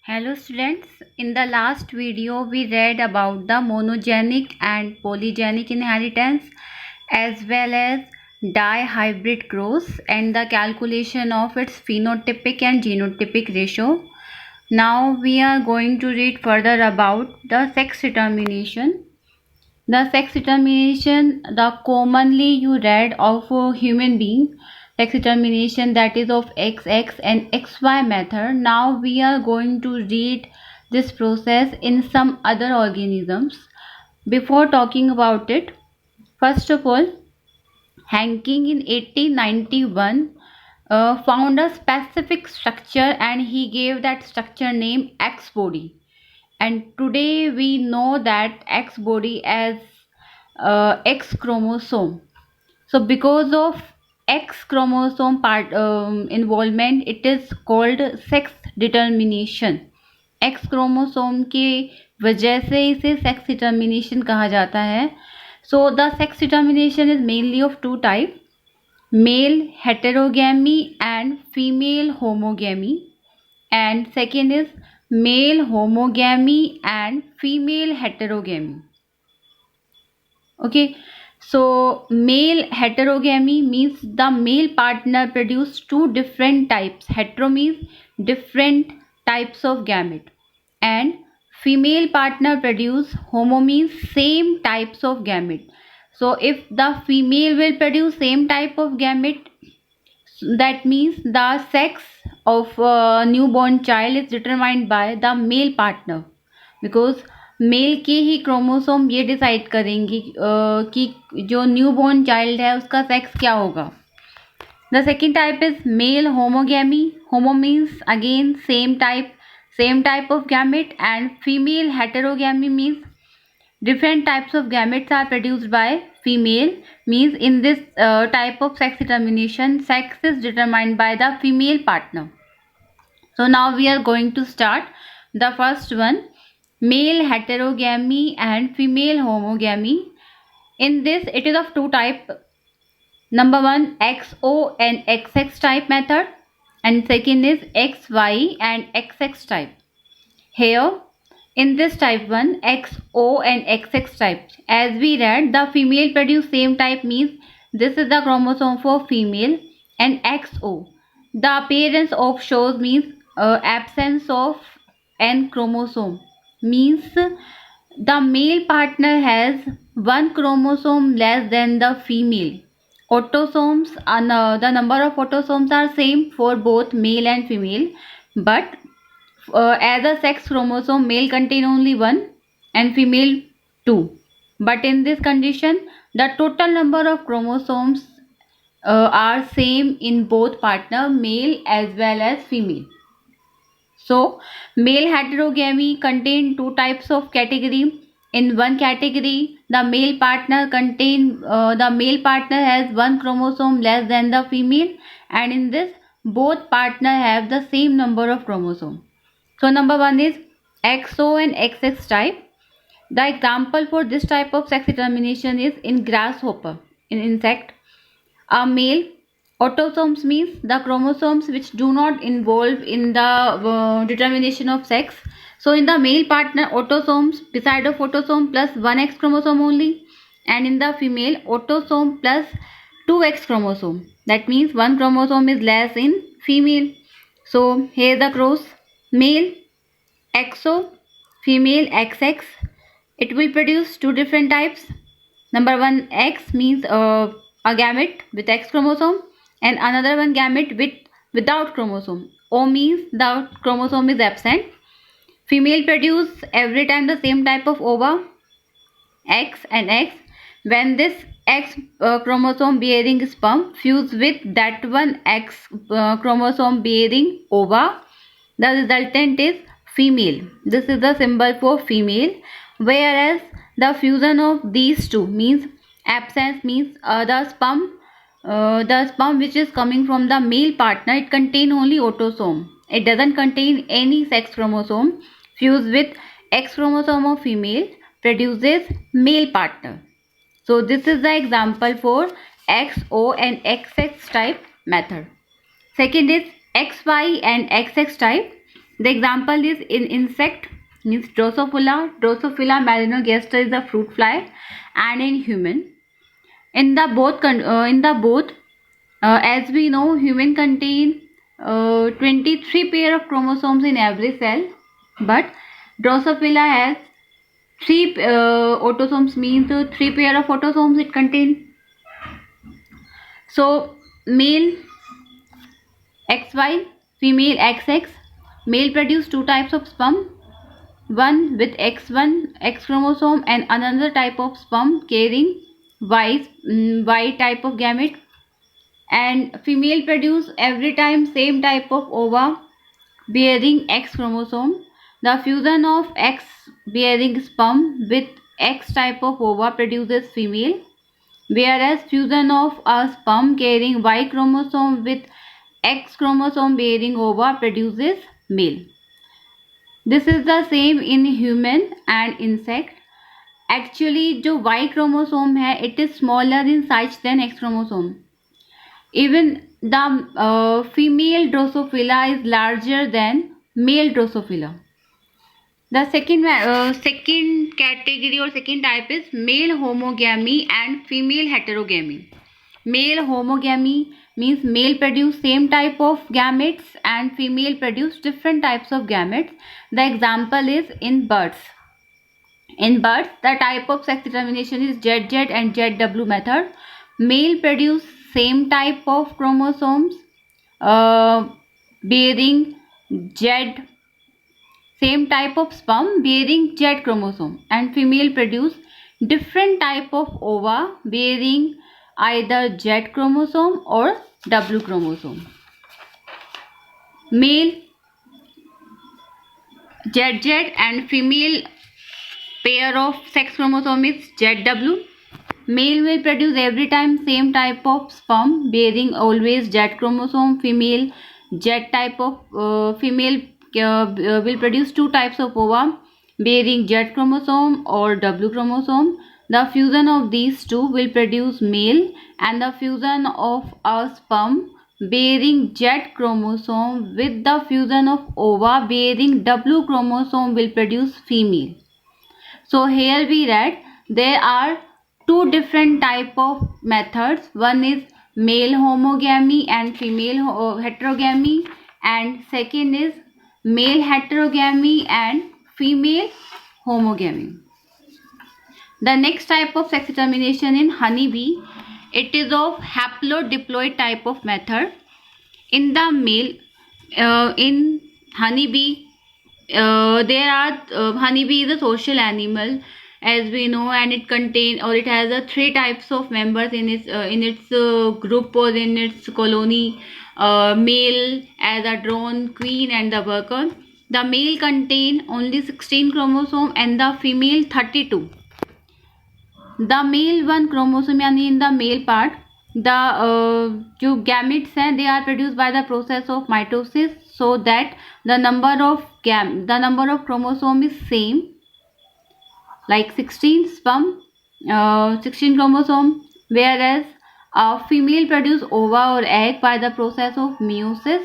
Hello students, in the last video we read about the monogenic and polygenic inheritance as well as dihybrid growth and the calculation of its phenotypic and genotypic ratio. Now we are going to read further about the sex determination. The sex determination, the commonly you read of a human being, sex determination that is of XX and XY method. Now we are going to read this process in some other organisms. Before talking about it, first of all, Hanking in 1891 found a specific structure and he gave that structure name X body, and today we know that X body as X chromosome. So because of X chromosome part involvement, it is called sex determination. X chromosome के वजह से इसे sex determination कहा जाता है. So the sex determination is mainly of two types: male heterogamy and female homogamy, and second is male homogamy and female heterogamy. Okay, so male heterogamy means the male partner produce two different types. Hetero means different types of gamete, and female partner produce homo means same types of gamete. So if the female will produce same type of gamete, that means the sex of a newborn child is determined by the male partner, because male के ही chromosome ये decide करेंगे कि जो newborn child है उसका sex क्या होगा. The second type is male homogamy. Homo means again same type of gamete, and female heterogamy means different types of gametes are produced by female. Means in this type of sex determination, sex is determined by the female partner. So now we are going to start the first one, male heterogamy and female homogamy. In this it is of two type. Number one, XO and XX type method, and second is XY and XX type. Here in this type 1, XO and XX type, as we read, the female produce same type means this is the chromosome for female, and XO, the appearance of shows means absence of N chromosome, means the male partner has one chromosome less than the female. Autosomes, the number of autosomes are same for both male and female, but as a sex chromosome, male contain only one and female two. But in this condition, the total number of chromosomes are same in both partner, male as well as female. So male heterogamy contain two types of category. In one category, the male partner has one chromosome less than the female, and in this both partner have the same number of chromosomes. So number one is XO and XX type. The example for this type of sex determination is in grasshopper, in insect. A male autosomes means the chromosomes which do not involve in the determination of sex. So in the male partner, autosomes beside of autosome plus 1X chromosome only, and in the female, autosome plus 2X chromosome. That means one chromosome is less in female. So here the cross, male XO, female XX. It will produce two different types. Number one, X means a gamete with X chromosome, and another one gamete without chromosome. O means the chromosome is absent. Female produce every time the same type of ova, X and X. When this X chromosome bearing sperm fuse with that one X chromosome bearing ova, the resultant is female. This is the symbol for female. Whereas the fusion of these two means absence, means the sperm which is coming from the male partner, it contain only autosome. It doesn't contain any sex chromosome. Fused with X chromosome of female produces male partner. So this is the example for XO and XX type method. Second is XY and XX type. The example is in insect means Drosophila. Drosophila melanogaster is the fruit fly, and in human. In the both, as we know, human contain 23 pair of chromosomes in every cell, but Drosophila has 3 autosomes, means 3 pair of autosomes it contains. So male XY, female XX. Male produce 2 types of sperm, one with X1 X chromosome and another type of sperm carrying Y type of gamete. And female produce every time same type of ova bearing X chromosome. The fusion of X bearing sperm with X type of ova produces female, whereas fusion of a sperm carrying Y chromosome with X chromosome bearing ova produces male. This is the same in human and insect. Actually जो Y chromosome है, it is smaller in size than X chromosome. Even the female Drosophila is larger than male Drosophila. The second category or second type is male homogamy and female heterogamy. Male homogamy means male produce same type of gametes and female produce different types of gametes. The example is in birds. In birds, the type of sex determination is ZZ and ZW method. Male produce same type of chromosomes bearing Z, same type of sperm bearing Z chromosome, and female produce different type of ova bearing either Z chromosome or W chromosome. Male ZZ and female pair of sex chromosome is ZW. Male will produce every time same type of sperm bearing always Z chromosome. Female Z type of female will produce 2 types of ova bearing Z chromosome or W chromosome. The fusion of these two will produce male, and the fusion of a sperm bearing Z chromosome with the fusion of ova bearing W chromosome will produce female. So here we read there are 2 different type of methods. One is male homogamy and female heterogamy, and second is male heterogamy and female homogamy. The next type of sex determination in honeybee, it is of haplodiploid type of method. In the male, in honeybee, honeybee is a social animal, as we know, and it contains or it has 3 types of members in its group or in its colony. Male as a drone, queen, and the worker. The male contain only 16 chromosome and the female 32. The male 1 chromosome, यानी in the male part, the जो gametes हैं, they are produced by the process of mitosis, so that the number of chromosome is same, like 16 sperm, 16 chromosome, whereas a female produce ova or egg by the process of meiosis,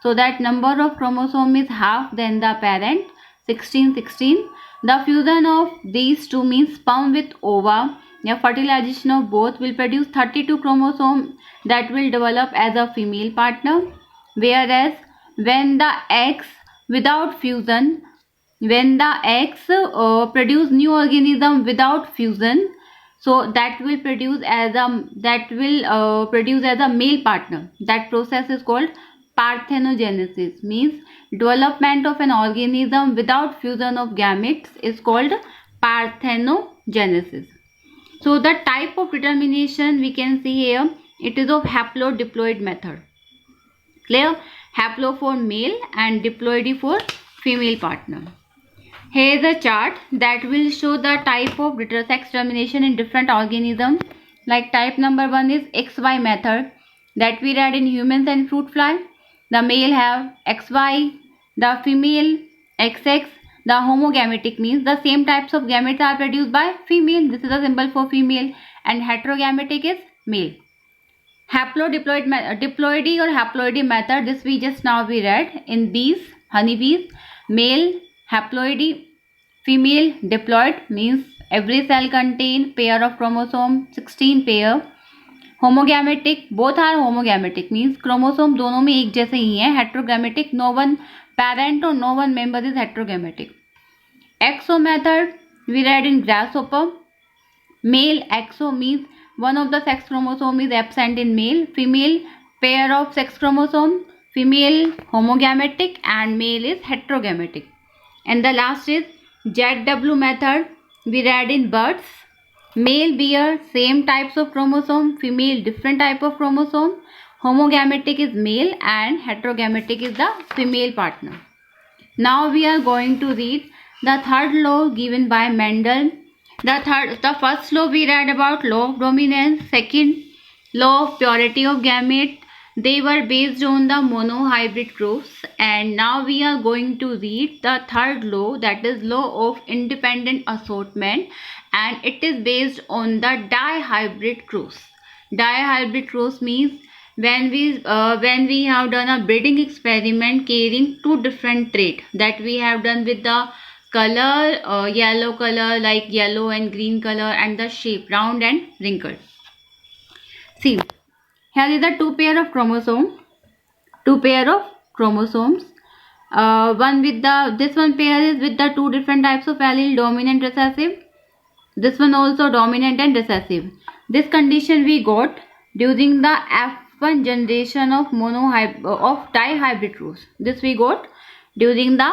so that number of chromosome is half than the parent, 16. The fusion of these two means sperm with ova, fertilization of both will produce 32 chromosome that will develop as a female partner, whereas when the eggs without fusion, when the eggs produce new organism without fusion, so that will produce as a male partner. That process is called parthenogenesis, means development of an organism without fusion of gametes is called parthenogenesis. So the type of determination we can see here, it is of haplodiploid method. Clear? Haplo for male and diploidy for female partner. Here is a chart that will show the type of sex determination in different organisms. Like type number 1 is XY method that we read in humans and fruit fly. The male have XY, the female XX. The homogametic means the same types of gametes are produced by female. This is a symbol for female. And heterogametic is male. Diploidy or haploidy method, this we just now read. In these, honeybees. Male haploidy, female diploid, means every cell contain pair of chromosome, 16 pair. Homogametic, both are homogametic, means chromosome दोनों में एक जैसे ही हैं. Heterogametic, no one parent or no one member is heterogametic. Exo method we read in grasshopper. Male exo means one of the sex chromosome is absent in male. Female pair of sex chromosome, female homogametic and male is heterogametic. And the last is ZW method we read in birds. Male bear same types of chromosome, female different type of chromosome. Homogametic is male and heterogametic is the female partner. Now we are going to read the third law given by Mendel. The first law we read about law of dominance. Second, law of purity of gamete. They were based on the monohybrid growths. And now we are going to read the third law, that is law of independent assortment, and it is based on the dihybrid growth. Dihybrid growth means when we have done a breeding experiment carrying two different traits that we have done with the color, yellow color, like yellow and green color, and the shape round and wrinkled. See, here is the two pair of chromosomes. One with the this one pair is with the two different types of allele, dominant, recessive. This one also dominant and recessive. This condition we got during the F1 generation of dihybrid growth. This we got during the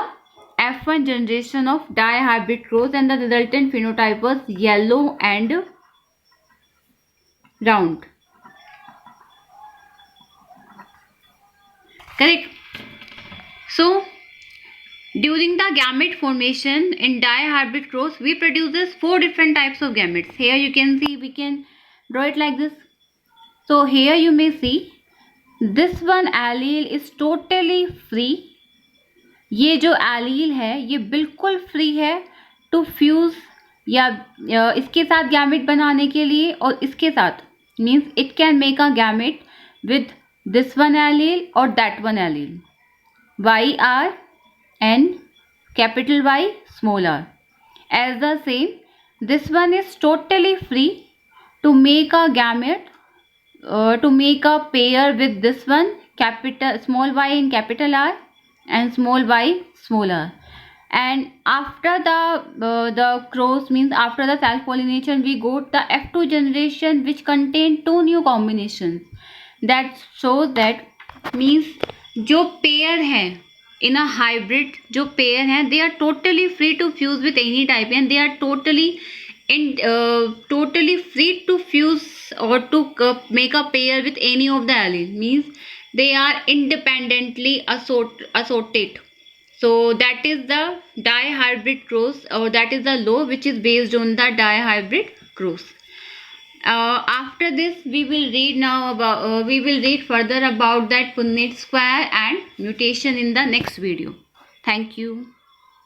F1 generation of dihybrid growth, and the resultant phenotype was yellow and round. Correct. So during the gamete formation in dihybrid growth, we produces four different types of gametes. Here you can see, we can draw it like this. So here you may see this one allele is totally free. ये जो allele है ये बिल्कुल free है to fuse या इसके साथ gamete बनाने के लिए, और इसके साथ means it can make a gamete with this one allele or that one allele. YR and capital Y, small r. As the same, this one is totally free to make a gamete, to make a pair with this one, capital small y in capital R and small y small r. And after the cross, means after the self pollination, we got the F2 generation which contain two new combinations. That shows that means जो pair हैं in a hybrid, जो pair हैं they are totally free to fuse with any type, and they are totally free to fuse or to make a pair with any of the allele, means they are independently assorted. So that is the dihybrid growth, or that is the law which is based on the dihybrid growth. After this we will read further about that Punnett square and mutation in the next video. Thank you.